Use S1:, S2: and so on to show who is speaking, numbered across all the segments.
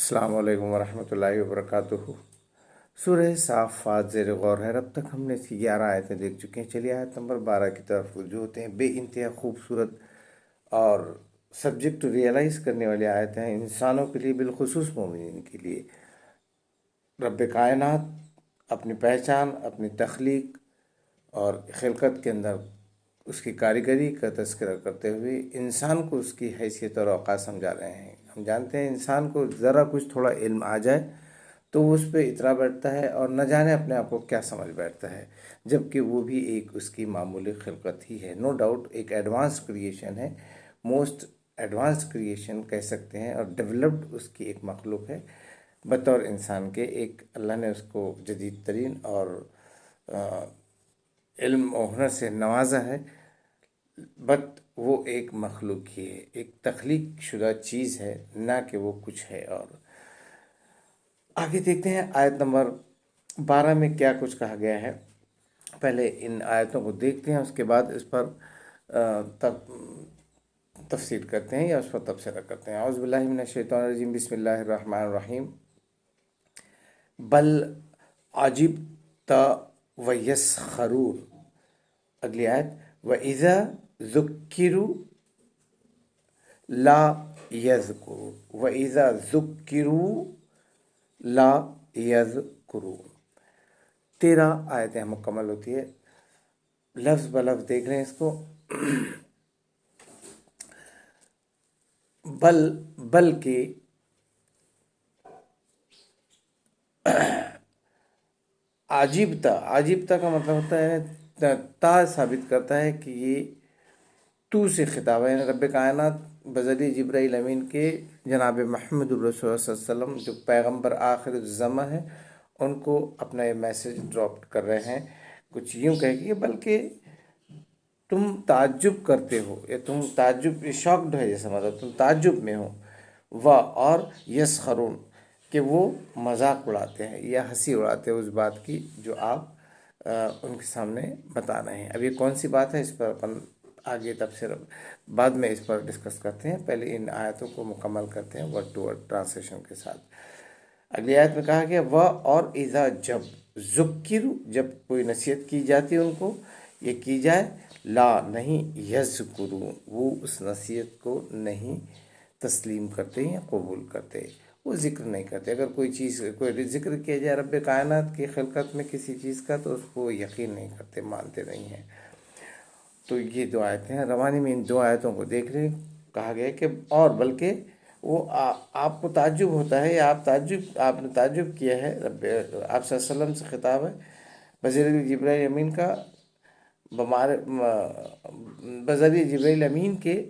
S1: السلام علیکم ورحمۃ اللہ وبرکاتہ۔ سورہ صافات زیر غور ہے۔ اب تک ہم نے اس کی 11 آیتیں دیکھ چکے ہیں۔ چلیے آیت نمبر 12 کی طرف رجوع ہوتے ہیں۔ بے انتہا خوبصورت اور سبجیکٹ ریئلائز کرنے والی آیتیں ہیں، انسانوں کے لیے، بالخصوص مومنین کے لیے۔ رب کائنات اپنی پہچان، اپنی تخلیق اور خلقت کے اندر اس کی کاریگری کا تذکرہ کرتے ہوئے انسان کو اس کی حیثیت اور اوقات سمجھا رہے ہیں۔ ہم جانتے ہیں انسان کو ذرا کچھ تھوڑا علم آ جائے تو وہ اس پہ اترا بیٹھتا ہے اور نہ جانے اپنے آپ کو کیا سمجھ بیٹھتا ہے، جبکہ وہ بھی ایک اس کی معمولی خلقت ہی ہے۔ نو ڈاؤٹ ایک ایڈوانس کریشن ہے، موسٹ ایڈوانس کریشن کہہ سکتے ہیں، اور ڈیولپڈ اس کی ایک مخلوق ہے بطور انسان کے۔ ایک اللہ نے اس کو جدید ترین اور علم و ہنر سے نوازا ہے، بٹ وہ ایک مخلوق ہی ہے، ایک تخلیق شدہ چیز ہے، نہ کہ وہ کچھ ہے۔ اور آگے دیکھتے ہیں آیت نمبر 12 میں کیا کچھ کہا گیا ہے۔ پہلے ان آیتوں کو دیکھتے ہیں، اس کے بعد اس پر تفسیر کرتے ہیں یا اس پر تبصرہ کرتے ہیں۔ اعوذ باللہ من الشیطان الرجیم، بسم اللہ الرحمن الرحیم۔ بل عجبت ویسخرون۔ اگلی آیت، وَإِذَا ذُكِّرُوا لَا يَذْكُرُونَ۔ وَإِذَا ذُكِّرُوا لَا يَذْكُرُونَ۔ 13 آیتیں مکمل ہوتی ہے۔ لفظ بلفظ دیکھ رہے ہیں اس کو۔ بل کے عجیبتا کا مطلب ہوتا ہے تا ثابت کرتا ہے کہ یہ تو سے خطاب ہے، یعنی رب کائنات بذریعہ جبرائیل امین کے جناب محمد الرسول صلی اللہ علیہ وسلم جو پیغمبر آخر الزماں ہیں ان کو اپنا یہ میسج ڈراپ کر رہے ہیں، کچھ یوں کہہ کہ بلکہ تم تعجب کرتے ہو، یا تم تعجب شاکڈ ہے، جیسا مطلب تم تعجب میں ہو، اور یسخرون کہ وہ مذاق اڑاتے ہیں یا ہنسی اڑاتے ہیں اس بات کی جو آپ ان کے سامنے بتا رہے ہیں۔ اب یہ کون سی بات ہے، اس پر اپن آگے تفسیر بعد میں اس پر ڈسکس کرتے ہیں، پہلے ان آیتوں کو مکمل کرتے ہیں ورڈ ٹو ورڈ ٹرانسلیشن کے ساتھ۔ اگلی آیت میں کہا گیا اور اذا جب ذکروا، جب کوئی نصیحت کی جاتی ہے ان کو، یہ کی جائے، لا نہیں، یذکرون، وہ اس نصیحت کو نہیں تسلیم کرتے یا قبول کرتے، وہ ذکر نہیں کرتے۔ اگر کوئی ذکر کیا جائے رب کائنات کی خلقت میں کسی چیز کا تو اس کو یقین نہیں کرتے، مانتے نہیں ہیں۔ تو یہ 2 آیتیں ہیں۔ روانی میں ان 2 آیتوں کو دیکھ رہے ہیں، کہا گیا کہ اور بلکہ وہ آپ کو تعجب ہوتا ہے، یا آپ نے تعجب کیا ہے، آپ صلی اللہ علیہ وسلم سے خطاب ہے بذریعہ جبرائیل امین کا، بذریعہ جبرائیل امین کے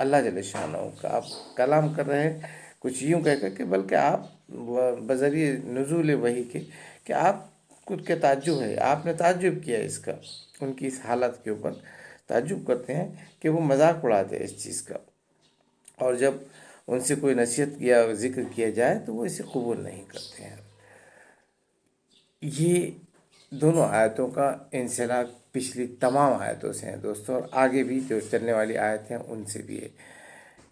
S1: اللہ جل شانہ کا آپ کلام کر رہے ہیں، کچھ یوں کہہ کر کہ بلکہ آپ بذریعہ نزول وحی کے کہ آپ خود کے تعجب ہے، آپ نے تعجب کیا اس کا، ان کی اس حالت کے اوپر تعجب کرتے ہیں کہ وہ مذاق اڑاتے ہیں اس چیز کا، اور جب ان سے کوئی نصیحت یا ذکر کیا جائے تو وہ اسے قبول نہیں کرتے ہیں۔ یہ دونوں آیتوں کا انسلاک پچھلی تمام آیتوں سے ہیں دوستوں، اور آگے بھی جو چلنے والی آیت ہیں ان سے بھی ہے۔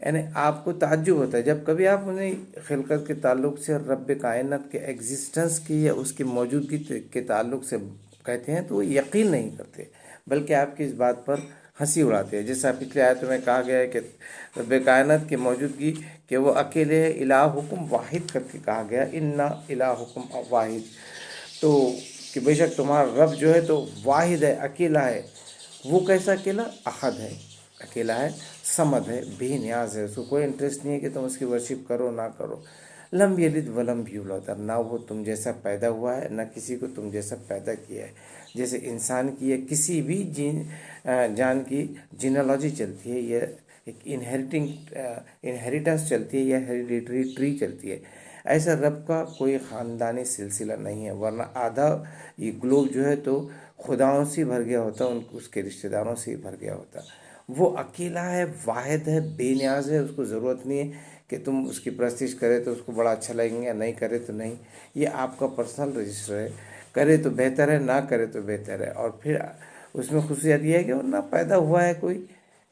S1: یعنی آپ کو تعجب ہوتا ہے جب کبھی آپ انہیں خلقت کے تعلق سے، رب کائنات کے ایگزسٹنس کی یا اس کی موجودگی کے تعلق سے کہتے ہیں تو وہ یقین نہیں کرتے، بلکہ آپ کی اس بات پر ہنسی اڑاتے ہیں۔ جیسا پچھلے آیتوں میں کہا گیا ہے کہ رب کائنات کی موجودگی کہ وہ اکیلے ہے، الہکم واحد کر کے کہا گیا، انا الہکم واحد، تو کہ بے شک تمہارا رب جو ہے تو واحد ہے، اکیلا ہے۔ وہ کیسا اکیلا؟ احد ہے، اکیلا ہے، صمد ہے، بے نیاز ہے، اس کو کوئی انٹرسٹ نہیں ہے کہ تم اس کی ورشپ کرو نہ کرو۔ لم یلد ولم یولد، نہ وہ تم جیسا پیدا ہوا ہے نہ کسی کو تم جیسا پیدا کیا ہے۔ جیسے انسان کی یا کسی بھی جان کی جینالوجی چلتی ہے، یا ایک انہیریٹنس چلتی ہے، یا ہیریڈیٹری ٹری چلتی ہے، ایسا رب کا کوئی خاندانی سلسلہ نہیں ہے، ورنہ آدھا یہ گلوب جو ہے تو خداؤں سے بھر گیا ہوتا، اس کے رشتہ داروں سے بھر گیا ہوتا۔ وہ اکیلا ہے، واحد ہے، بے نیاز ہے، اس کو ضرورت نہیں ہے کہ تم اس کی پرستش کرے تو اس کو بڑا اچھا لگیں گے، نہیں کرے تو نہیں۔ یہ آپ کا پرسنل رجسٹر ہے، کرے تو بہتر ہے، نہ کرے تو بہتر ہے۔ اور پھر اس میں خصوصیت یہ ہے کہ ورنہ پیدا ہوا ہے کوئی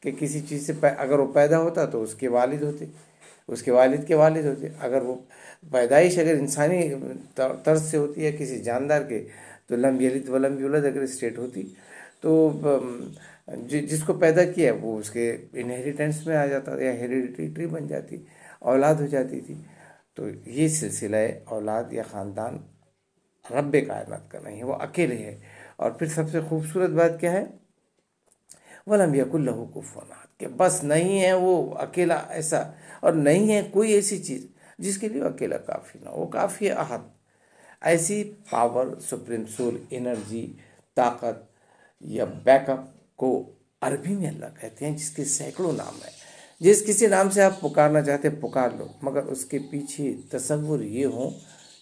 S1: کہ کسی چیز سے اگر وہ پیدا ہوتا تو اس کے والد ہوتے، اس کے والد کے والد ہوتے. اگر وہ پیدائش اگر انسانی طرز سے ہوتی ہے کسی جاندار کے تو لم یلد ولم یولد اگر اسٹیٹ ہوتی تو جس کو پیدا کیا وہ اس کے انہیریٹنس میں آ جاتا یا ہیریڈیٹری بن جاتی, اولاد ہو جاتی تھی. تو یہ سلسلہ اولاد یا خاندان رب کائنات کا نہیں ہے, وہ اکیلے ہے. اور پھر سب سے خوبصورت بات کیا ہے, وَلَمْ يَكُنْ لَهُ كُفُوًا أَحَدٌ, کہ بس نہیں ہے وہ اکیلا ایسا, اور نہیں ہے کوئی ایسی چیز جس کے لیے وہ اکیلا کافی نہ ہو, وہ کافی ہے احد. ایسی پاور, سپریم سول, انرجی, طاقت یا بیک اپ کو عربی میں اللہ کہتے ہیں, جس کے سینکڑوں نام ہیں. جس کسی نام سے آپ پکارنا چاہتے پکار لو, مگر اس کے پیچھے تصور یہ ہو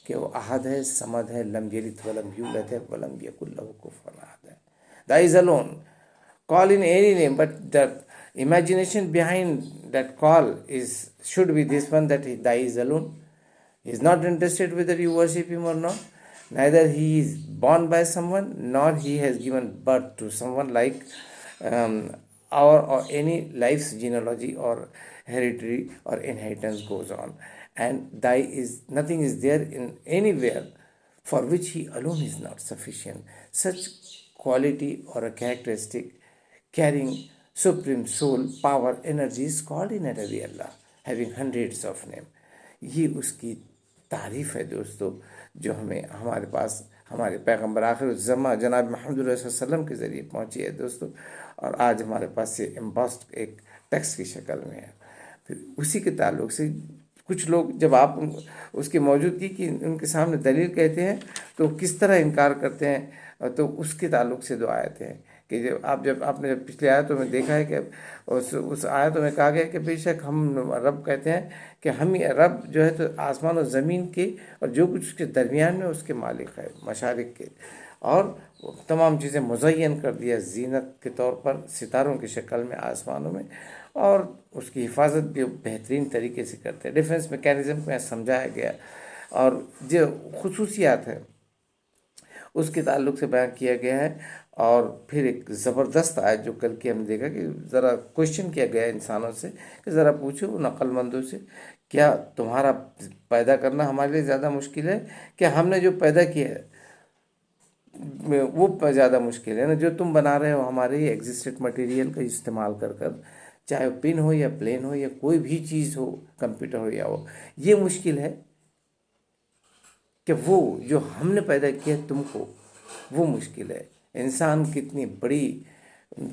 S1: کہ وہ احد ہے, صمد ہے, لم یلد ولم یولد ہے, ولم یکن لہ کفوا احد ہے. That is alone. Call in any name, but the imagination behind that call should be this one, that Thy is alone. He is not interested whether you worship him or not. Neither he is born by someone, nor he has given birth to someone, like or any life's genealogy or hereditary or inheritance goes on. And thy is nothing is there in anywhere for which he alone is not sufficient. Such quality or a characteristic carrying supreme soul, power, energy is called in Arabic Allah, having hundreds of names. یہ اس کی تعریف ہے دوستو, جو ہمیں ہمارے پاس ہمارے پیغمبر آخر الزماں جناب محمد صلی اللہ علیہ وسلم کے ذریعے پہنچی ہے دوستو, اور آج ہمارے پاس یہ امباسڈ ایک ٹیکسٹ کی شکل میں ہے. پھر اسی کے تعلق سے کچھ لوگ جب آپ اس کی موجودگی کی ان کے سامنے دلیل کہتے ہیں تو کس طرح انکار کرتے ہیں, تو اس کے تعلق سے دو آیتیں ہیں کہ جب آپ نے پچھلے آیتوں میں دیکھا ہے کہ اس آیتوں میں کہا گیا کہ بے شک ہم رب کہتے ہیں کہ ہم رب جو ہے تو آسمان و زمین کے اور جو کچھ اس کے درمیان میں اس کے مالک ہے, مشارق کے, اور تمام چیزیں مزین کر دیا زینت کے طور پر ستاروں کی شکل میں آسمانوں میں, اور اس کی حفاظت بھی بہترین طریقے سے کرتے ہیں. ڈیفنس میکینزم میں سمجھایا گیا, اور جو خصوصیات ہیں اس کے تعلق سے بیان کیا گیا ہے. اور پھر ایک زبردست آیت جو کل کی ہم نے دیکھا کہ ذرا کوشچن کیا گیا انسانوں سے کہ ذرا پوچھو ان عقل مندوں سے, کیا تمہارا پیدا کرنا ہمارے لیے زیادہ مشکل ہے کہ ہم نے جو پیدا کیا ہے وہ زیادہ مشکل ہے نا, جو تم بنا رہے ہو ہمارے ہی ایگزسٹنٹ مٹیریل کا استعمال کر کر, چاہے وہ پن ہو یا پلین ہو یا کوئی بھی چیز ہو, کمپیوٹر ہو یا ہو, یہ مشکل ہے کہ وہ جو ہم نے پیدا کیا تم کو وہ مشکل ہے. انسان کتنی بڑی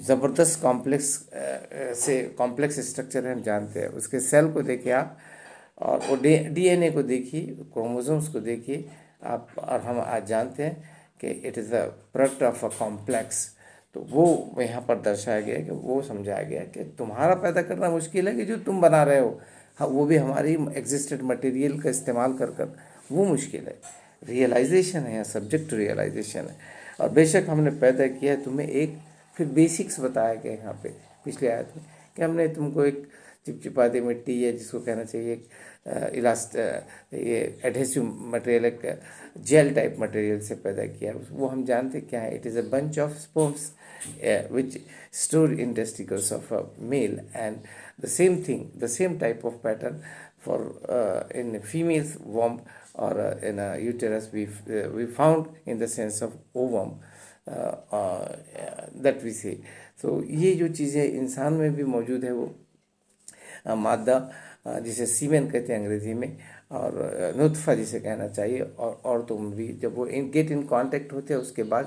S1: زبردست کمپلیکس اسٹرکچر ہے ہم جانتے ہیں. اس کے سیل کو دیکھیں آپ, اور وہ ڈی این اے کو دیکھیے, کروموزومس کو دیکھیے آپ, اور ہم آج جانتے ہیں کہ it is a product of a complex. تو وہ یہاں پر درشایا گیا کہ وہ سمجھایا گیا کہ تمہارا پیدا کرنا مشکل ہے کہ جو تم بنا رہے ہو وہ بھی ہماری ایگزسٹنٹ مٹیریل کا استعمال کر کر وہ مشکل ہے. ریئلائزیشن ہے, سبجیکٹ ریئلائزیشن ہے. اور بے شک ہم نے پیدا کیا ہے تمہیں ایک, پھر بیسکس بتایا گیا یہاں پہ پچھلے آیت میں کہ ہم نے تم کو ایک چپچپاتی مٹی ہے جس کو کہنا چاہیے یہ ایڈھیسو مٹیریل, ایک جیل ٹائپ مٹیریل سے پیدا کیا. وہ ہم جانتے کیا ہے, it is a bunch of sperms which stored in testicles of a male, and the same thing, the same type of pattern for in female's womb or in a uterus we found in the sense of ovum that we say. So یہ جو چیزیں انسان میں بھی موجود ہے, وہ مادہ جسے سیمن کہتے ہیں انگریزی میں, اور نطفہ جسے کہنا چاہیے, اور عورتوں میں بھی جب وہ گیٹ ان کانٹیکٹ ہوتے ہیں اس کے بعد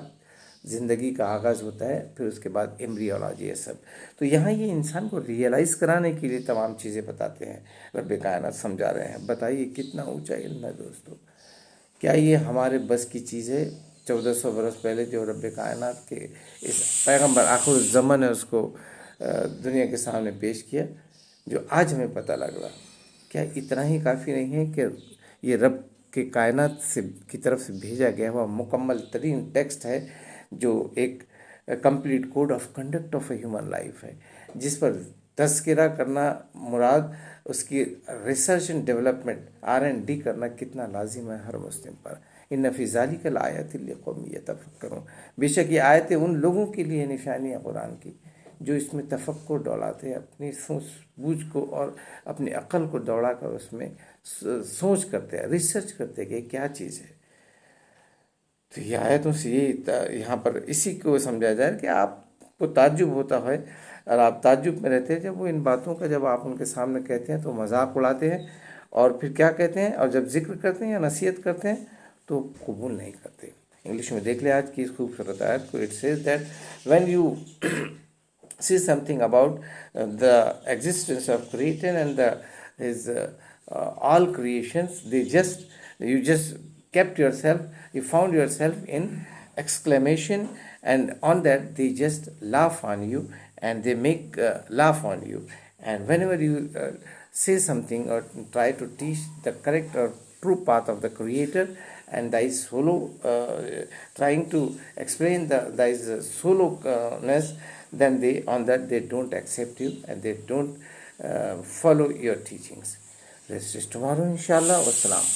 S1: زندگی کا آغاز ہوتا ہے, پھر اس کے بعد ایمبریولوجی ہے سب. تو یہاں یہ انسان کو ریئلائز کرانے کے لیے تمام چیزیں بتاتے ہیں, رب کائنات سمجھا رہے ہیں. بتائیے کتنا اونچا علم ہے دوستو. کیا یہ ہمارے بس کی چیز ہے؟ 1400 برس پہلے جو رب کائنات کے اس پیغمبر آخر الزماں نے اس کو دنیا کے سامنے پیش کیا, جو آج ہمیں پتہ لگ رہا, کیا اتنا ہی کافی نہیں ہے کہ یہ رب کے کائنات کی طرف سے بھیجا گیا ہوا مکمل ترین ٹیکسٹ ہے, جو ایک complete code of conduct of a human life ہے, جس پر تذکرہ کرنا مراد اس کی ریسرچ اینڈ ڈیولپمنٹ R&D کرنا کتنا لازم ہے ہر مسلم پر. ان فی ذالک لآیات لقوم یتفکرون. بے شک یہ آیتیں ان لوگوں کے لیے نشانی ہے قرآن کی جو اس میں تفکر دوڑاتے ہیں، اپنی سوچ بوجھ کو اور اپنی عقل کو دوڑا کر اس میں سوچ کرتے ہیں، ریسرچ کرتے ہیں کہ کیا چیز ہے. تو یہ آیتوں سے یہاں پر اسی کو سمجھا جائے کہ آپ کو تعجب ہوتا ہے اور آپ تعجب میں رہتے ہیں جب وہ ان باتوں کا جب آپ ان کے سامنے کہتے ہیں تو مذاق اڑاتے ہیں، اور پھر کیا کہتے ہیں، اور جب ذکر کرتے ہیں یا نصیحت کرتے ہیں تو قبول نہیں کرتے. انگلش میں دیکھ لیں آج کی اس خوبصورت آیت کو. It says that when you see something about the existence of creator and his all creations, you just kept yourself, you found yourself in exclamation, and on that they just laugh on you and they make laugh on you. And whenever you say something or try to teach the correct or true path of the creator, and thy solo trying to explain thy soloness, then they don't accept you and they don't follow your teachings. Let's see tomorrow inshallah. Wassalam.